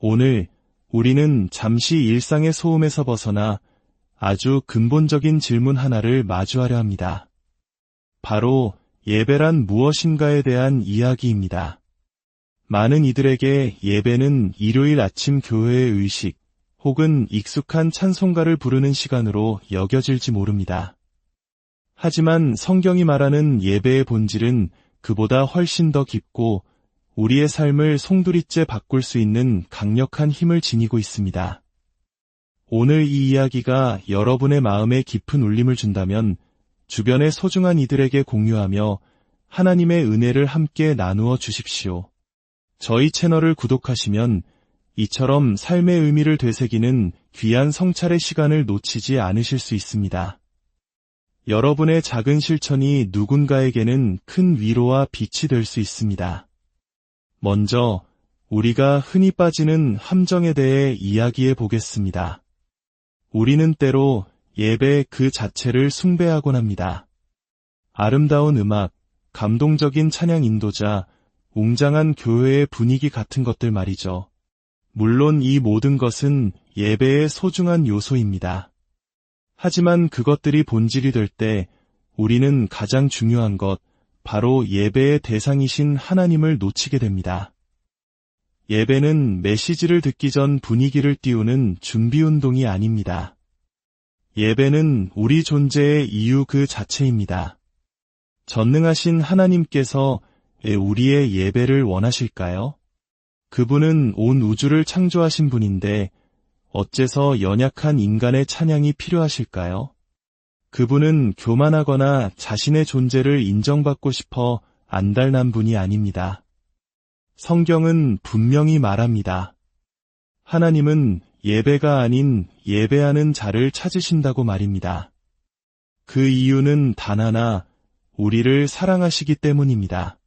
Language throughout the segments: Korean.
오늘 우리는 잠시 일상의 소음에서 벗어나 아주 근본적인 질문 하나를 마주하려 합니다. 바로 예배란 무엇인가에 대한 이야기입니다. 많은 이들에게 예배는 일요일 아침 교회의 의식 혹은 익숙한 찬송가를 부르는 시간으로 여겨질지 모릅니다. 하지만 성경이 말하는 예배의 본질은 그보다 훨씬 더 깊고 우리의 삶을 송두리째 바꿀 수 있는 강력한 힘을 지니고 있습니다. 오늘 이 이야기가 여러분의 마음에 깊은 울림을 준다면 주변의 소중한 이들에게 공유하며 하나님의 은혜를 함께 나누어 주십시오. 저희 채널을 구독하시면 이처럼 삶의 의미를 되새기는 귀한 성찰의 시간을 놓치지 않으실 수 있습니다. 여러분의 작은 실천이 누군가에게는 큰 위로와 빛이 될 수 있습니다. 먼저 우리가 흔히 빠지는 함정에 대해 이야기해 보겠습니다. 우리는 때로 예배 그 자체를 숭배하곤 합니다. 아름다운 음악, 감동적인 찬양 인도자, 웅장한 교회의 분위기 같은 것들 말이죠. 물론 이 모든 것은 예배의 소중한 요소입니다. 하지만 그것들이 본질이 될 때 우리는 가장 중요한 것, 바로 예배의 대상이신 하나님을 놓치게 됩니다. 예배는 메시지를 듣기 전 분위기를 띄우는 준비운동이 아닙니다. 예배는 우리 존재의 이유 그 자체입니다. 전능하신 하나님께서 왜 우리의 예배를 원하실까요? 그분은 온 우주를 창조하신 분인데 어째서 연약한 인간의 찬양이 필요하실까요? 그분은 교만하거나 자신의 존재를 인정받고 싶어 안달난 분이 아닙니다. 성경은 분명히 말합니다. 하나님은 예배가 아닌 예배하는 자를 찾으신다고 말입니다. 그 이유는 단 하나, 우리를 사랑하시기 때문입니다.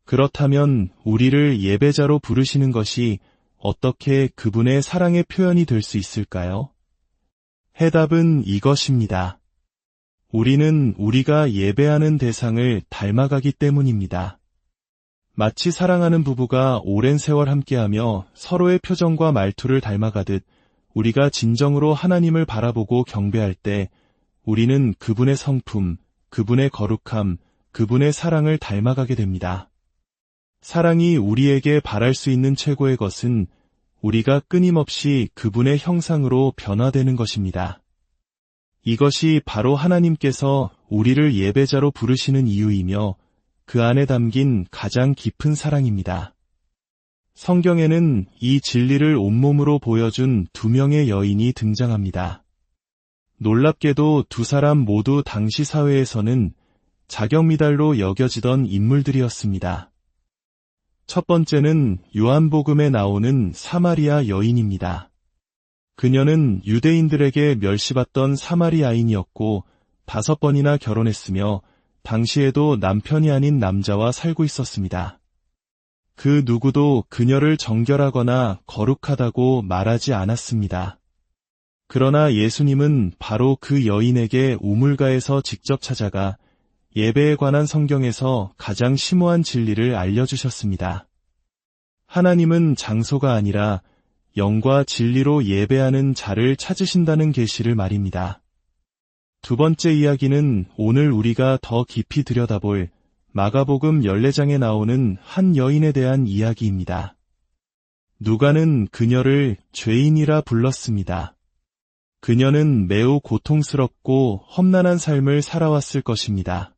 그렇다면 우리를 예배자로 부르시는 것이 어떻게 그분의 사랑의 표현이 될 수 있을까요? 해답은 이것입니다. 우리는 우리가 예배하는 대상을 닮아가기 때문입니다. 마치 사랑하는 부부가 오랜 세월 함께하며 서로의 표정과 말투를 닮아가듯 우리가 진정으로 하나님을 바라보고 경배할 때 우리는 그분의 성품, 그분의 거룩함, 그분의 사랑을 닮아가게 됩니다. 사랑이 우리에게 바랄 수 있는 최고의 것은 우리가 끊임없이 그분의 형상으로 변화되는 것입니다. 이것이 바로 하나님께서 우리를 예배자로 부르시는 이유이며 그 안에 담긴 가장 깊은 사랑입니다. 성경에는 이 진리를 온몸으로 보여준 두 명의 여인이 등장합니다. 놀랍게도 두 사람 모두 당시 사회에서는 자격미달로 여겨지던 인물들이었습니다. 첫 번째는 요한복음에 나오는 사마리아 여인입니다. 그녀는 유대인들에게 멸시받던 사마리아인이었고 5번이나 결혼했으며 당시에도 남편이 아닌 남자와 살고 있었습니다. 그 누구도 그녀를 정결하거나 거룩하다고 말하지 않았습니다. 그러나 예수님은 바로 그 여인에게 우물가에서 직접 찾아가 예배에 관한 성경에서 가장 심오한 진리를 알려주셨습니다. 하나님은 장소가 아니라 영과 진리로 예배하는 자를 찾으신다는 계시를 말입니다. 두 번째 이야기는 오늘 우리가 더 깊이 들여다볼 마가복음 14장에 나오는 한 여인에 대한 이야기입니다. 누가는 그녀를 죄인이라 불렀습니다. 그녀는 매우 고통스럽고 험난한 삶을 살아왔을 것입니다.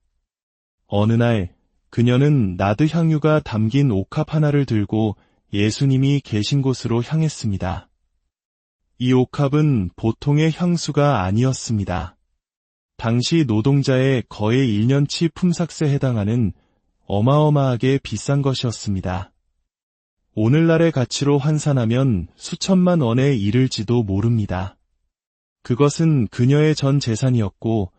어느 날 그녀는 나드 향유가 담긴 옥합 하나를 들고 예수님이 계신 곳으로 향했습니다. 이 옥합은 보통의 향수가 아니었습니다. 당시 노동자의 거의 1년치 품삯에 해당하는 어마어마하게 비싼 것이었습니다. 오늘날의 가치로 환산하면 수천만 원에 이를지도 모릅니다. 그것은 그녀의 전 재산이었고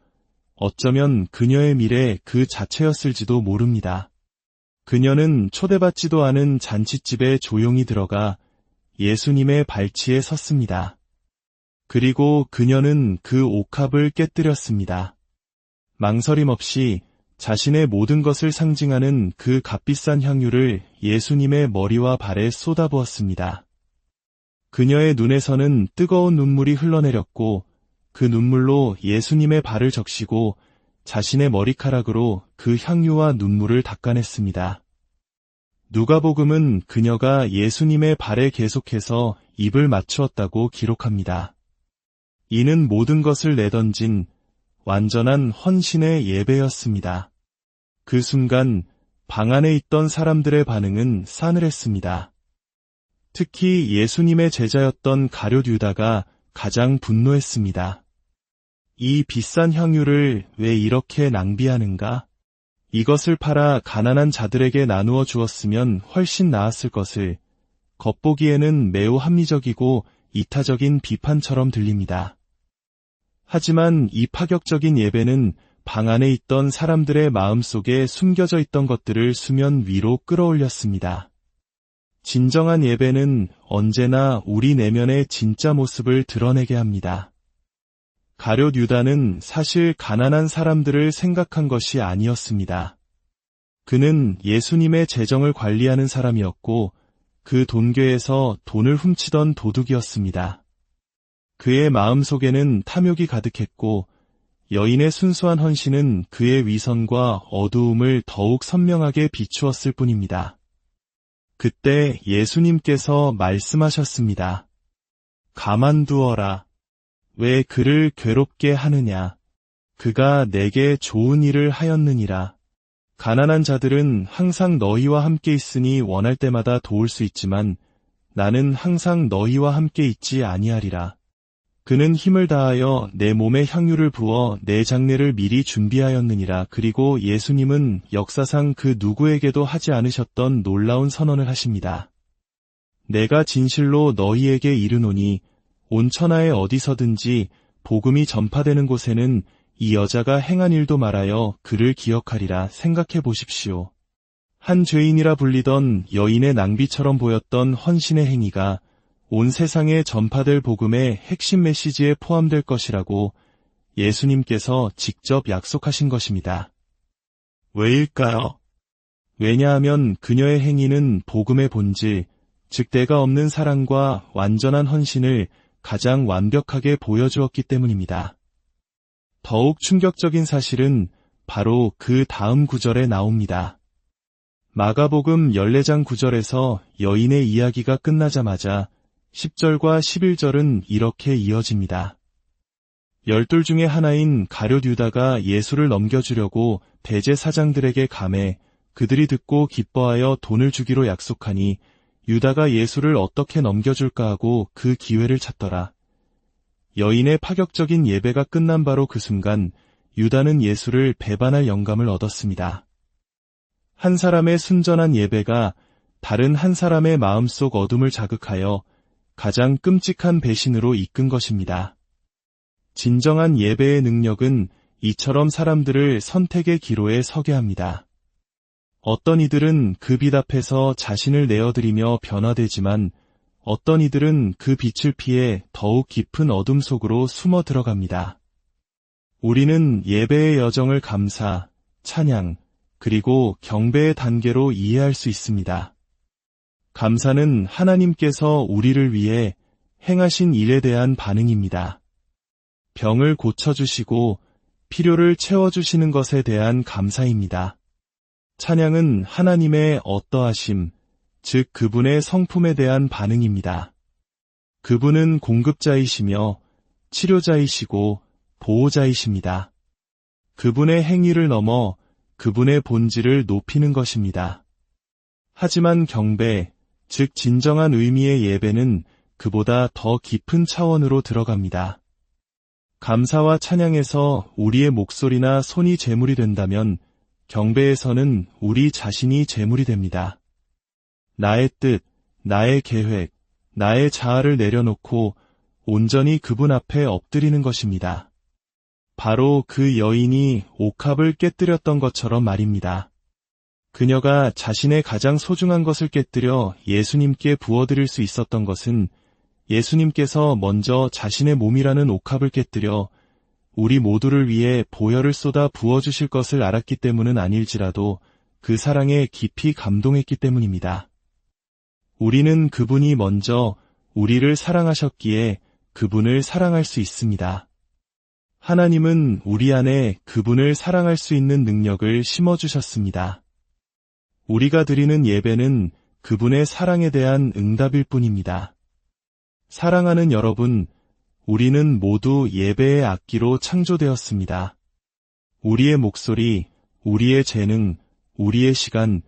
어쩌면 그녀의 미래 그 자체였을지도 모릅니다. 그녀는 초대받지도 않은 잔칫집에 조용히 들어가 예수님의 발치에 섰습니다. 그리고 그녀는 그 옥합을 깨뜨렸습니다. 망설임 없이 자신의 모든 것을 상징하는 그 값비싼 향유를 예수님의 머리와 발에 쏟아부었습니다. 그녀의 눈에서는 뜨거운 눈물이 흘러내렸고 그 눈물로 예수님의 발을 적시고 자신의 머리카락으로 그 향유와 눈물을 닦아냈습니다. 누가복음은 그녀가 예수님의 발에 계속해서 입을 맞추었다고 기록합니다. 이는 모든 것을 내던진 완전한 헌신의 예배였습니다. 그 순간 방 안에 있던 사람들의 반응은 싸늘했습니다. 특히 예수님의 제자였던 가룟 유다가 가장 분노했습니다. 이 비싼 향유를 왜 이렇게 낭비하는가? 이것을 팔아 가난한 자들에게 나누어 주었으면 훨씬 나았을 것을. 겉보기에는 매우 합리적이고 이타적인 비판처럼 들립니다. 하지만 이 파격적인 예배는 방 안에 있던 사람들의 마음속에 숨겨져 있던 것들을 수면 위로 끌어올렸습니다. 진정한 예배는 언제나 우리 내면의 진짜 모습을 드러내게 합니다. 가룟 유다는 사실 가난한 사람들을 생각한 것이 아니었습니다. 그는 예수님의 재정을 관리하는 사람이었고 그 돈궤에서 돈을 훔치던 도둑이었습니다. 그의 마음속에는 탐욕이 가득했고 여인의 순수한 헌신은 그의 위선과 어두움을 더욱 선명하게 비추었을 뿐입니다. 그때 예수님께서 말씀하셨습니다. 가만두어라. 왜 그를 괴롭게 하느냐? 그가 내게 좋은 일을 하였느니라. 가난한 자들은 항상 너희와 함께 있으니 원할 때마다 도울 수 있지만 나는 항상 너희와 함께 있지 아니하리라. 그는 힘을 다하여 내 몸에 향유를 부어 내 장례를 미리 준비하였느니라. 그리고 예수님은 역사상 그 누구에게도 하지 않으셨던 놀라운 선언을 하십니다. 내가 진실로 너희에게 이르노니 온 천하에 어디서든지 복음이 전파되는 곳에는 이 여자가 행한 일도 말하여 그를 기억하리라. 생각해 보십시오. 한 죄인이라 불리던 여인의 낭비처럼 보였던 헌신의 행위가 온 세상에 전파될 복음의 핵심 메시지에 포함될 것이라고 예수님께서 직접 약속하신 것입니다. 왜일까요? 왜냐하면 그녀의 행위는 복음의 본질, 즉 때가 없는 사랑과 완전한 헌신을 가장 완벽하게 보여주었기 때문입니다. 더욱 충격적인 사실은 바로 그 다음 구절에 나옵니다. 마가복음 14장 9절에서 여인의 이야기가 끝나자마자 10절과 11절은 이렇게 이어집니다. 12 중에 하나인 가룟 유다가 예수를 넘겨주려고 대제사장들에게 감해 그들이 듣고 기뻐하여 돈을 주기로 약속하니 유다가 예수를 어떻게 넘겨줄까 하고 그 기회를 찾더라. 여인의 파격적인 예배가 끝난 바로 그 순간 유다는 예수를 배반할 영감을 얻었습니다. 한 사람의 순전한 예배가 다른 한 사람의 마음속 어둠을 자극하여 가장 끔찍한 배신으로 이끈 것입니다. 진정한 예배의 능력은 이처럼 사람들을 선택의 기로에 서게 합니다. 어떤 이들은 그 빛 앞에서 자신을 내어드리며 변화되지만 어떤 이들은 그 빛을 피해 더욱 깊은 어둠 속으로 숨어 들어갑니다. 우리는 예배의 여정을 감사, 찬양, 그리고 경배의 단계로 이해할 수 있습니다. 감사는 하나님께서 우리를 위해 행하신 일에 대한 반응입니다. 병을 고쳐주시고 필요를 채워주시는 것에 대한 감사입니다. 찬양은 하나님의 어떠하심, 즉 그분의 성품에 대한 반응입니다. 그분은 공급자이시며 치료자이시고 보호자이십니다. 그분의 행위를 넘어 그분의 본질을 높이는 것입니다. 하지만 경배, 즉 진정한 의미의 예배는 그보다 더 깊은 차원으로 들어갑니다. 감사와 찬양에서 우리의 목소리나 손이 제물이 된다면 경배에서는 우리 자신이 제물이 됩니다. 나의 뜻, 나의 계획, 나의 자아를 내려놓고 온전히 그분 앞에 엎드리는 것입니다. 바로 그 여인이 옥합을 깨뜨렸던 것처럼 말입니다. 그녀가 자신의 가장 소중한 것을 깨뜨려 예수님께 부어드릴 수 있었던 것은 예수님께서 먼저 자신의 몸이라는 옥합을 깨뜨려 우리 모두를 위해 보혈을 쏟아 부어주실 것을 알았기 때문은 아닐지라도 그 사랑에 깊이 감동했기 때문입니다. 우리는 그분이 먼저 우리를 사랑하셨기에 그분을 사랑할 수 있습니다. 하나님은 우리 안에 그분을 사랑할 수 있는 능력을 심어주셨습니다. 우리가 드리는 예배는 그분의 사랑에 대한 응답일 뿐입니다. 사랑하는 여러분, 우리는 모두 예배의 악기로 창조되었습니다. 우리의 목소리, 우리의 재능, 우리의 시간,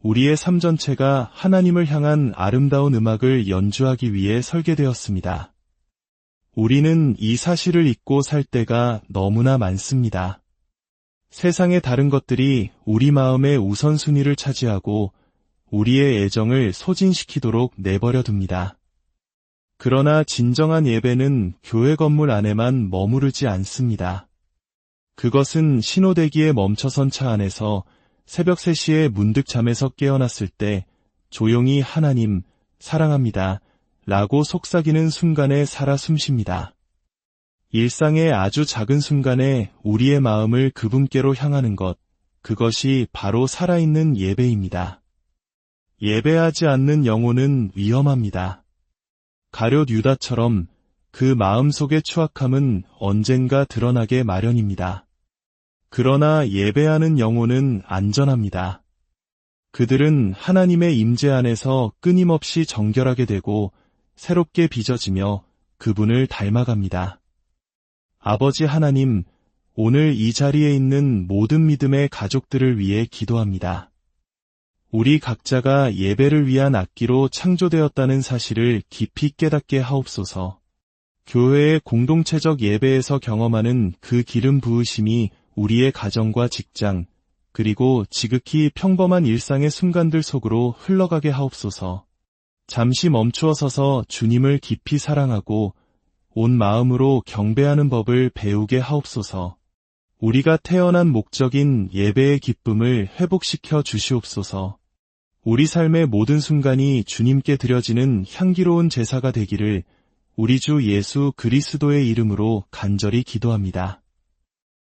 우리의 삶 전체가 하나님을 향한 아름다운 음악을 연주하기 위해 설계되었습니다. 우리는 이 사실을 잊고 살 때가 너무나 많습니다. 세상의 다른 것들이 우리 마음의 우선순위를 차지하고 우리의 애정을 소진시키도록 내버려 둡니다. 그러나 진정한 예배는 교회 건물 안에만 머무르지 않습니다. 그것은 신호대기에 멈춰선 차 안에서 새벽 3시에 문득 잠에서 깨어났을 때 조용히 하나님, 사랑합니다. 라고 속삭이는 순간에 살아 숨쉽니다. 일상의 아주 작은 순간에 우리의 마음을 그분께로 향하는 것, 그것이 바로 살아있는 예배입니다. 예배하지 않는 영혼은 위험합니다. 가룟 유다처럼 그 마음속의 추악함은 언젠가 드러나게 마련입니다. 그러나 예배하는 영혼은 안전합니다. 그들은 하나님의 임재 안에서 끊임없이 정결하게 되고 새롭게 빚어지며 그분을 닮아갑니다. 아버지 하나님, 오늘 이 자리에 있는 모든 믿음의 가족들을 위해 기도합니다. 우리 각자가 예배를 위한 악기로 창조되었다는 사실을 깊이 깨닫게 하옵소서. 교회의 공동체적 예배에서 경험하는 그 기름 부으심이 우리의 가정과 직장, 그리고 지극히 평범한 일상의 순간들 속으로 흘러가게 하옵소서. 잠시 멈추어 서서 주님을 깊이 사랑하고 온 마음으로 경배하는 법을 배우게 하옵소서. 우리가 태어난 목적인 예배의 기쁨을 회복시켜 주시옵소서. 우리 삶의 모든 순간이 주님께 드려지는 향기로운 제사가 되기를 우리 주 예수 그리스도의 이름으로 간절히 기도합니다.